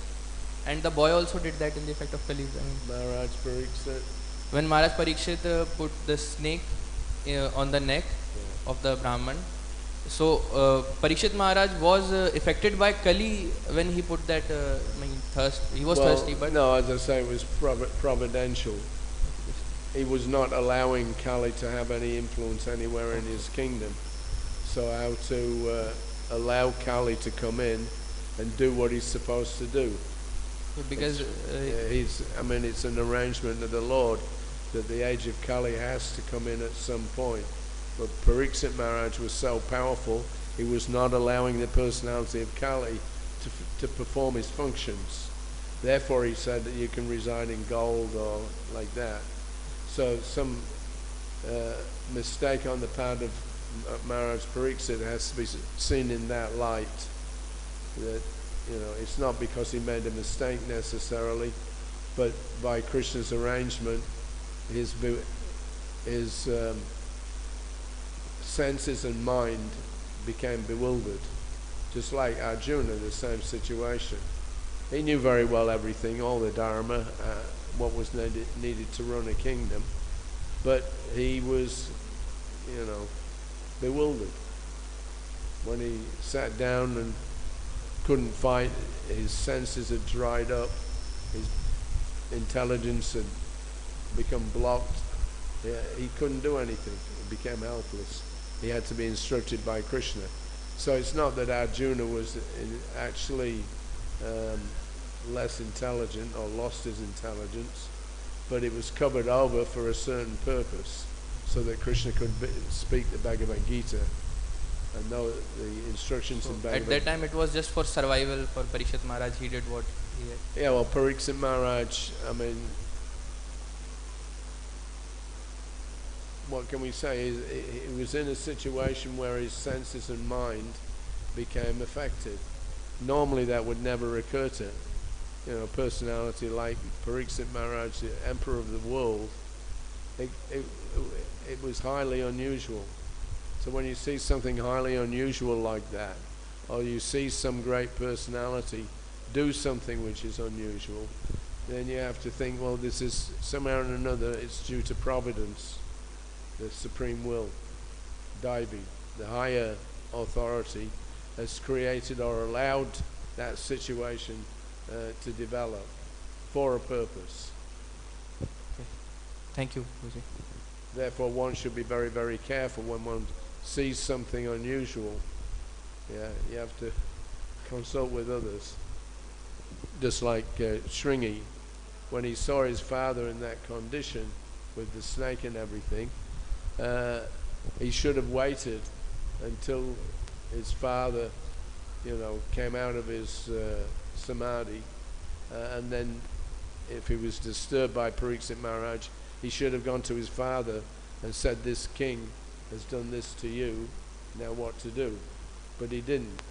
and the boy also did that in the effect of Kali. Mahārāja Parīkṣit. When Mahārāja Parīkṣit put the snake on the neck of the Brahman, so Parīkṣit Maharaj was affected by Kali when he put that thirst. He was thirsty, but no, as I say, it was providential. He was not allowing Kali to have any influence anywhere in his kingdom. So how to allow Kali to come in and do what he's supposed to do? Because it's an arrangement of the Lord. that the age of Kali has to come in at some point. But Parīkṣit Maharaj was so powerful, he was not allowing the personality of Kali to perform his functions. Therefore he said that you can reside in gold or like that. So some mistake on the part of Maharaj Parīkṣit has to be seen in that light. That, you know, it's not because he made a mistake necessarily, but by Krishna's arrangement, his senses and mind became bewildered. Just like Arjuna, the same situation. He knew very well everything, all the dharma, what was needed to run a kingdom, but he was, you know, bewildered. When he sat down and couldn't fight, his senses had dried up, his intelligence had become blocked. He couldn't do anything. He became helpless. He had to be instructed by Krishna. So it's not that Arjuna was actually less intelligent or lost his intelligence, but it was covered over for a certain purpose, so that Krishna could speak the Bhagavad Gita and know the instructions in Bhagavad Gita. At that time it was just for survival for Parīkṣit Maharaj. He did what he had. Yeah, well, Parīkṣit Maharaj, I mean, what can we say? He was in a situation where his senses and mind became affected. Normally that would never occur to, you know, a personality like Parīkṣit Maharaj, the emperor of the world. It was highly unusual. So when you see something highly unusual like that, or you see some great personality do something which is unusual, then you have to think, well, this is somehow or another, it's due to providence, the supreme will, Daivi, the higher authority, has created or allowed that situation to develop for a purpose. Okay. Thank you, Guruji. Therefore, one should be very, very careful when one sees something unusual. Yeah, you have to consult with others. Just like Shringi, when he saw his father in that condition with the snake and everything, he should have waited until his father, you know, came out of his samadhi, and then if he was disturbed by Parīkṣit Maharaj, he should have gone to his father and said, this king has done this to you, now what to do? But he didn't.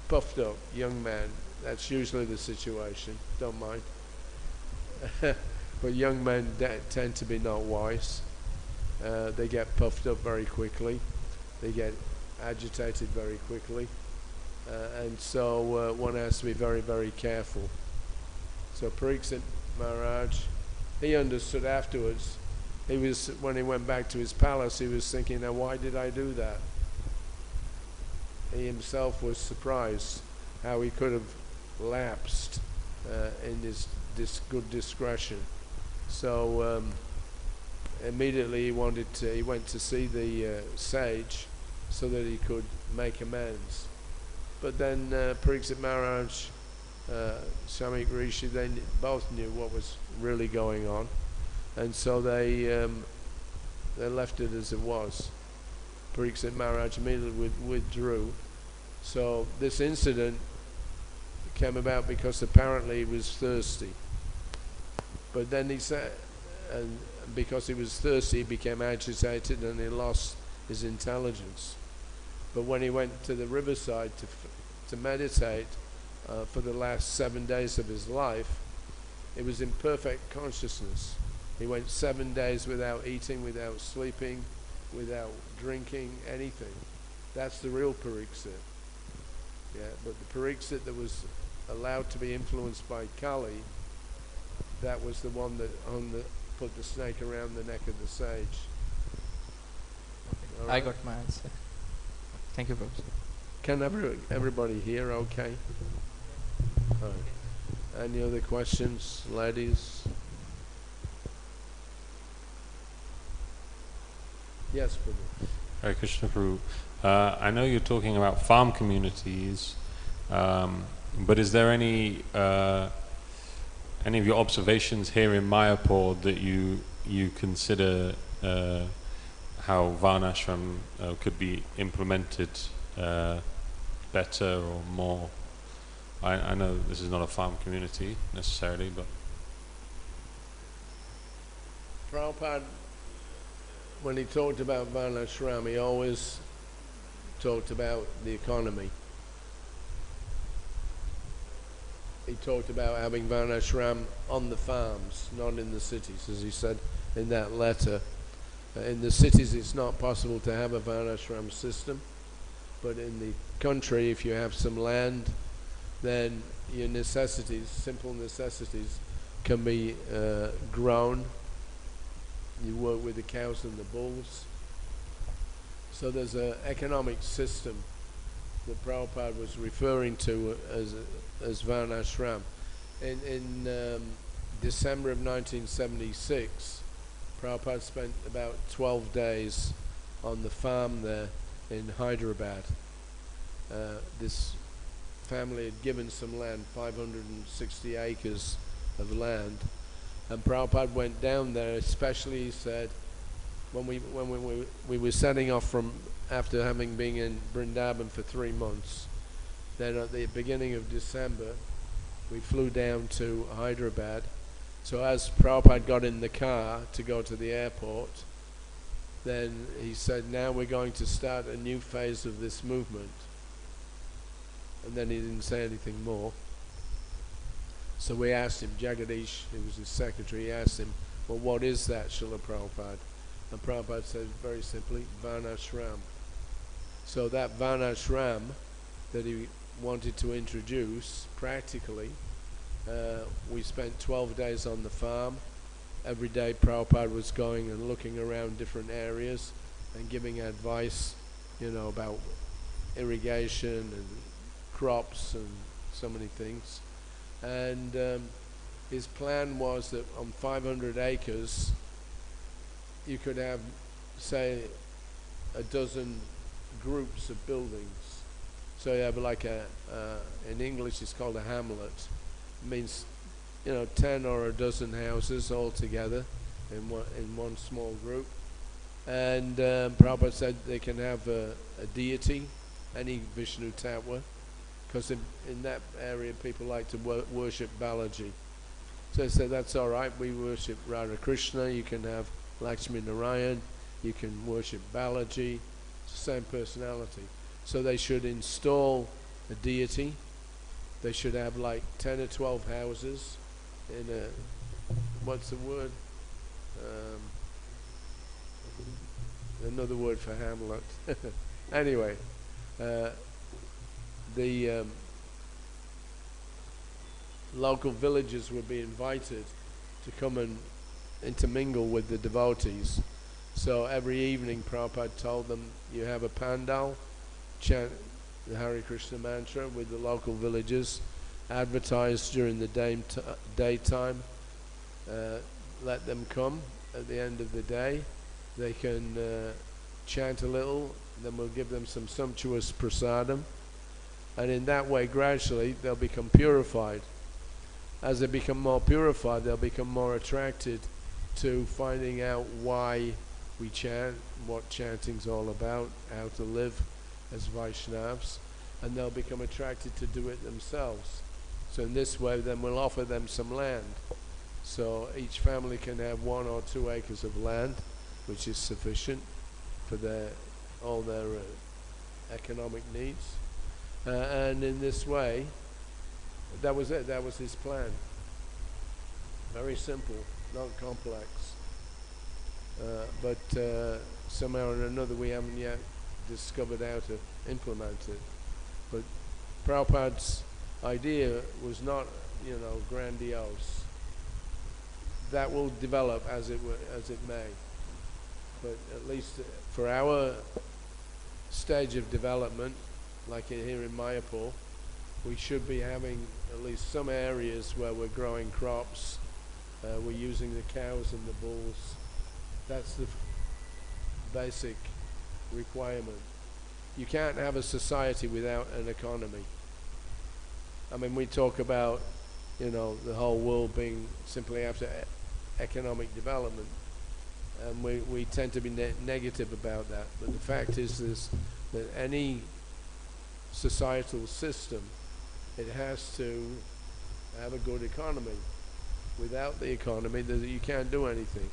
Puffed up young man, that's usually the situation, don't mind. But young men tend to be not wise. They get puffed up very quickly, they get agitated very quickly, and so one has to be very, very careful. So Parīkṣit Maharaj, he understood afterwards. He was, when he went back to his palace, he was thinking, now why did I do that? He himself was surprised how he could have lapsed in his good discretion. So immediately he went to see the sage so that he could make amends. But then Parīkṣit Maharaj, Shamik Rishi, they both knew what was really going on, and so they left it as it was. Parīkṣit Maharaj immediately withdrew. So this incident came about because apparently he was thirsty. But then he said, and because he was thirsty, he became agitated and he lost his intelligence. But when he went to the riverside to meditate for the last 7 days of his life, it was in perfect consciousness. He went 7 days without eating, without sleeping, without drinking, anything. That's the real Parīkṣit. Yeah, but the Parīkṣit that was allowed to be influenced by Kali, that was the one that put the snake around the neck of the sage. Okay. Right? I got my answer. Thank you, Prabhu. Can everybody hear okay? All right. Any other questions, ladies? Yes, Prabhu. Hare Krishna, Prabhu. I know you're talking about farm communities, but is there any of your observations here in Mayapur that you you consider how varnashram could be implemented better or more? I know this is not a farm community necessarily, but Prabhupada, when he talked about varnashram, he always talked about the economy. He talked about having varnashram on the farms, not in the cities, as he said in that letter. In the cities it's not possible to have a varnashram system, but in the country, if you have some land, then your necessities, simple necessities, can be grown. You work with the cows and the bulls. So there's an economic system that Prabhupada was referring to as varnashram. In December of 1976, Prabhupada spent about 12 days on the farm there in Hyderabad. This family had given some land, 560 acres of land, and Prabhupada went down there, especially, he said, when we were setting off from, after having been in Vrindavan for 3 months, then at the beginning of December, we flew down to Hyderabad. So as Prabhupada got in the car to go to the airport, then he said, now we're going to start a new phase of this movement. And then he didn't say anything more. So we asked him, Jagadish, who was his secretary, he asked him, well, what is that, Srila Prabhupada? And Prabhupada said very simply, varnashram. So that varnashram that he wanted to introduce, practically, we spent 12 days on the farm. Every day Prabhupada was going and looking around different areas and giving advice, about irrigation and crops and so many things. And his plan was that on 500 acres you could have, say, a dozen groups of buildings. So you have like in English it's called a hamlet. It means 10 or a dozen houses all together in one small group. And Prabhupada said they can have a deity, any Vishnu tattva, because in that area people like to worship Balaji. So they said, that's all right, we worship Radha Krishna, you can have Lakshmi Narayan, you can worship Balaji, it's the same personality. So they should install a deity. They should have like 10 or 12 houses in a, what's the word? Another word for hamlet. Anyway, the local villagers would be invited to come and intermingle with the devotees. So every evening Prabhupada told them, you have a pandal, chant the Hare Krishna mantra with the local villagers, advertise during the daytime, let them come at the end of the day. They can chant a little, then we'll give them some sumptuous prasadam, and in that way gradually they'll become purified. As they become more purified, they'll become more attracted to finding out why we chant, what chanting's all about, how to live as Vaishnavas, and they'll become attracted to do it themselves. So in this way then we'll offer them some land. So each family can have 1 or 2 acres of land, which is sufficient for all their economic needs. And in this way, that was it, that was his plan. Very simple, not complex. But somehow or another we haven't yet discovered how to implement it. But Prabhupada's idea was not, grandiose. That will develop as it may. But at least for our stage of development, like here in Mayapur, we should be having at least some areas where we're growing crops, we're using the cows and the bulls. That's the basic requirement. You can't have a society without an economy. I mean, we talk about, the whole world being simply after economic development, and we tend to be negative about that. But the fact is that any societal system, it has to have a good economy. Without the economy, you can't do anything.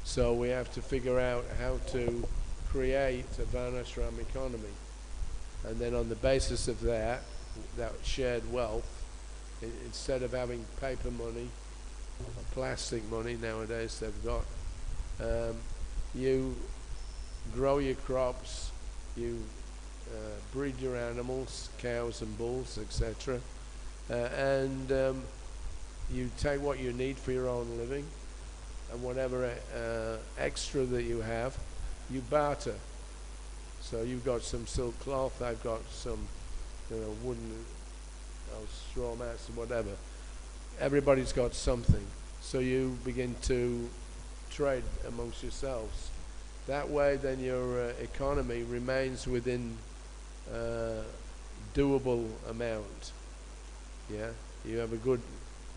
So we have to figure out how to create a varnashram economy. And then on the basis of that shared wealth, instead of having paper money or plastic money nowadays they've got, you grow your crops, you breed your animals, cows and bulls, etc. And you take what you need for your own living, and whatever extra that you have, you barter. So you've got some silk cloth, I've got some wooden straw mats and whatever. Everybody's got something. So you begin to trade amongst yourselves. That way then your economy remains within doable amount. Yeah, you have a good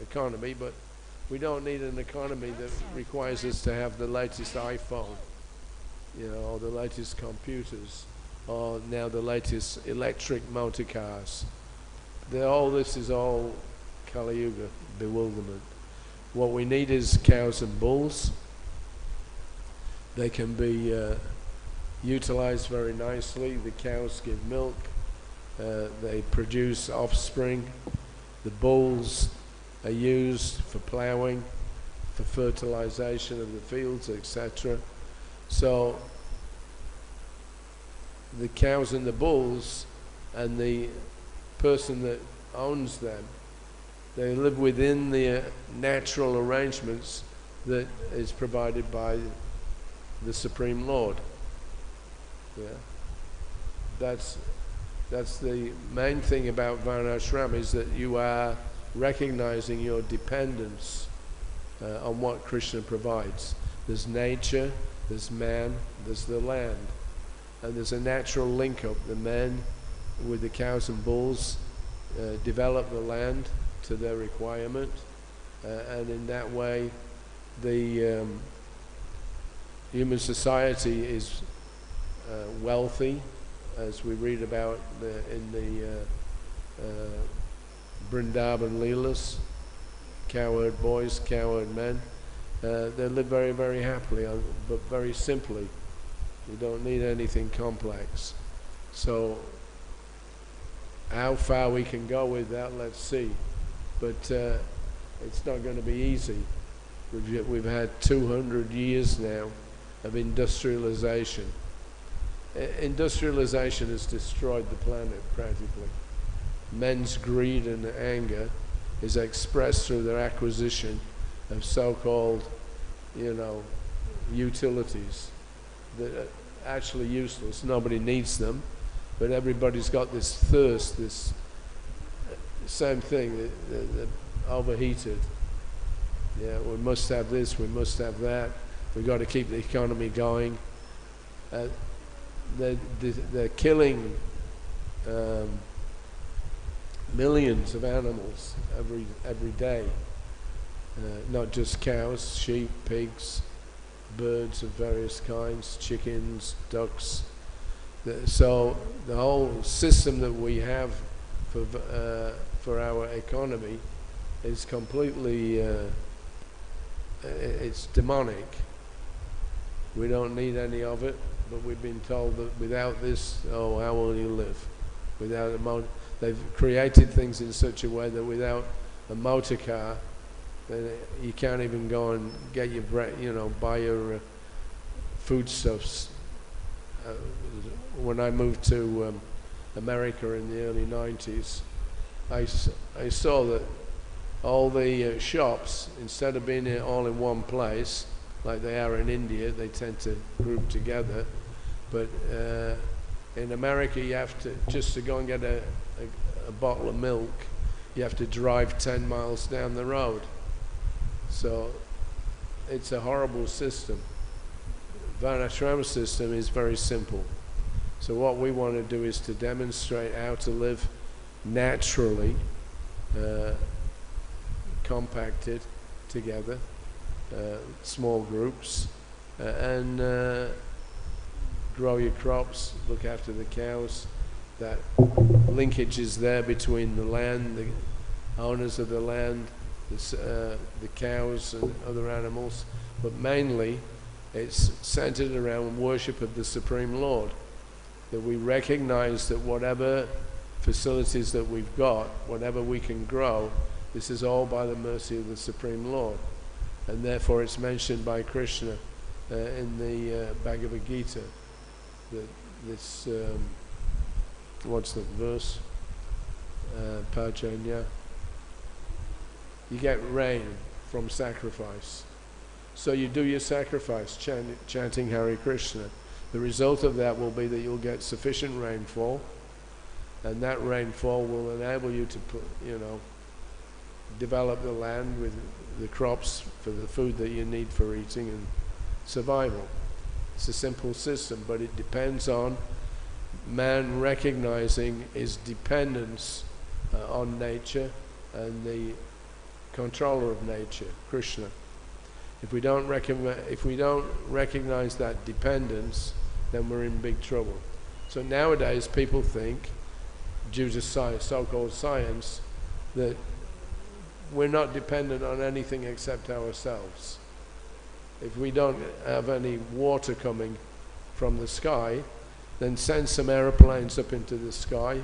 economy, but we don't need an economy that requires us to have the latest iPhone, or the latest computers, or now the latest electric motor cars. This is all Kali Yuga bewilderment. What we need is cows and bulls. They can be utilized very nicely. The cows give milk. They produce offspring. The bulls are used for plowing, for fertilization of the fields, etc. So the cows and the bulls and the person that owns them, they live within the natural arrangements that is provided by the Supreme Lord. Yeah, that's the main thing about Varnashram, is that you are recognizing your dependence on what Krishna provides. There's nature, there's man, there's the land, and there's a natural link up. The men with the cows and bulls develop the land to their requirement, and in that way the human society is wealthy, as we read about in the Vrindavan Leelas. Cowherd boys, cowherd men, they live very, very happily, but very simply. You don't need anything complex. So how far we can go with that, let's see. But it's not going to be easy. We've had 200 years now of industrialization. Industrialization has destroyed the planet practically. Men's greed and anger is expressed through their acquisition of so-called, utilities that are actually useless. Nobody needs them, but everybody's got this thirst, this same thing, they're overheated. Yeah, we must have this, we must have that. We've got to keep the economy going. They're killing millions of animals every day. Not just cows, sheep, pigs, birds of various kinds, chickens, ducks. So the whole system that we have for our economy is completely it's demonic. We don't need any of it, but we've been told that without this, how will you live? Without they've created things in such a way that without a motor car, then you can't even go and get your buy your foodstuffs. When I moved to America in the early 90s, I saw that all the shops, instead of being all in one place, like they are in India, they tend to group together. But in America, you have to, just to go and get a bottle of milk, you have to drive 10 miles down the road. So it's a horrible system. Varnashram system is very simple. So what we want to do is to demonstrate how to live naturally, compacted together, small groups, and grow your crops, look after the cows. That linkage is there between the land, the owners of the land, the cows and other animals, but mainly it's centered around worship of the Supreme Lord. That we recognize that whatever facilities that we've got, whatever we can grow, this is all by the mercy of the Supreme Lord. And therefore it's mentioned by Krishna in the Bhagavad Gita, that this, what's the verse? Pajanya. You get rain from sacrifice. So you do your sacrifice, chanting Hare Krishna. The result of that will be that you'll get sufficient rainfall, and that rainfall will enable you to develop the land with the crops for the food that you need for eating and survival. It's a simple system, but it depends on man recognizing his dependence on nature and the controller of nature, Krishna. If we don't recognize that dependence, then we're in big trouble. So nowadays people think, due to science, so-called science, that we're not dependent on anything except ourselves. If we don't have any water coming from the sky, then send some aeroplanes up into the sky.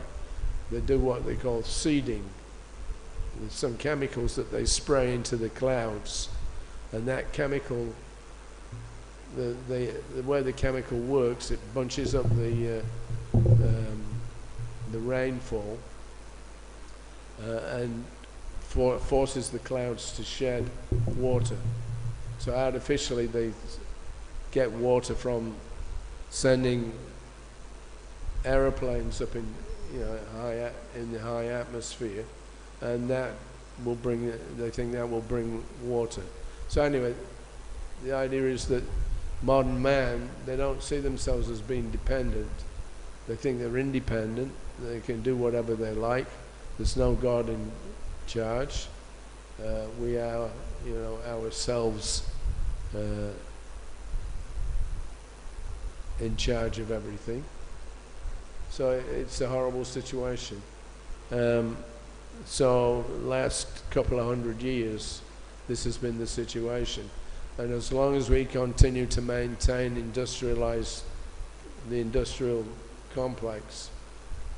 They do what they call seeding. There's some chemicals that they spray into the clouds, and that chemical, the way the chemical works, it bunches up the rainfall and forces the clouds to shed water. So artificially they get water from sending aeroplanes up in the high atmosphere, and that will bring. They think that will bring water. So anyway, the idea is that modern man, they don't see themselves as being dependent. They think they're independent. They can do whatever they like. There's no God in charge. We are, ourselves in charge of everything. So it's a horrible situation. So last couple of 100 years, this has been the situation. And as long as we continue to maintain the industrial complex,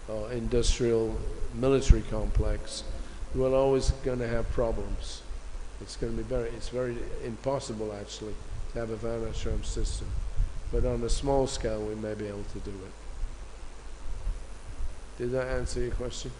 or industrial military complex, we're always going to have problems. It's going to be it's very impossible actually to have a varnashram system. But on a small scale we may be able to do it. Did that answer your question?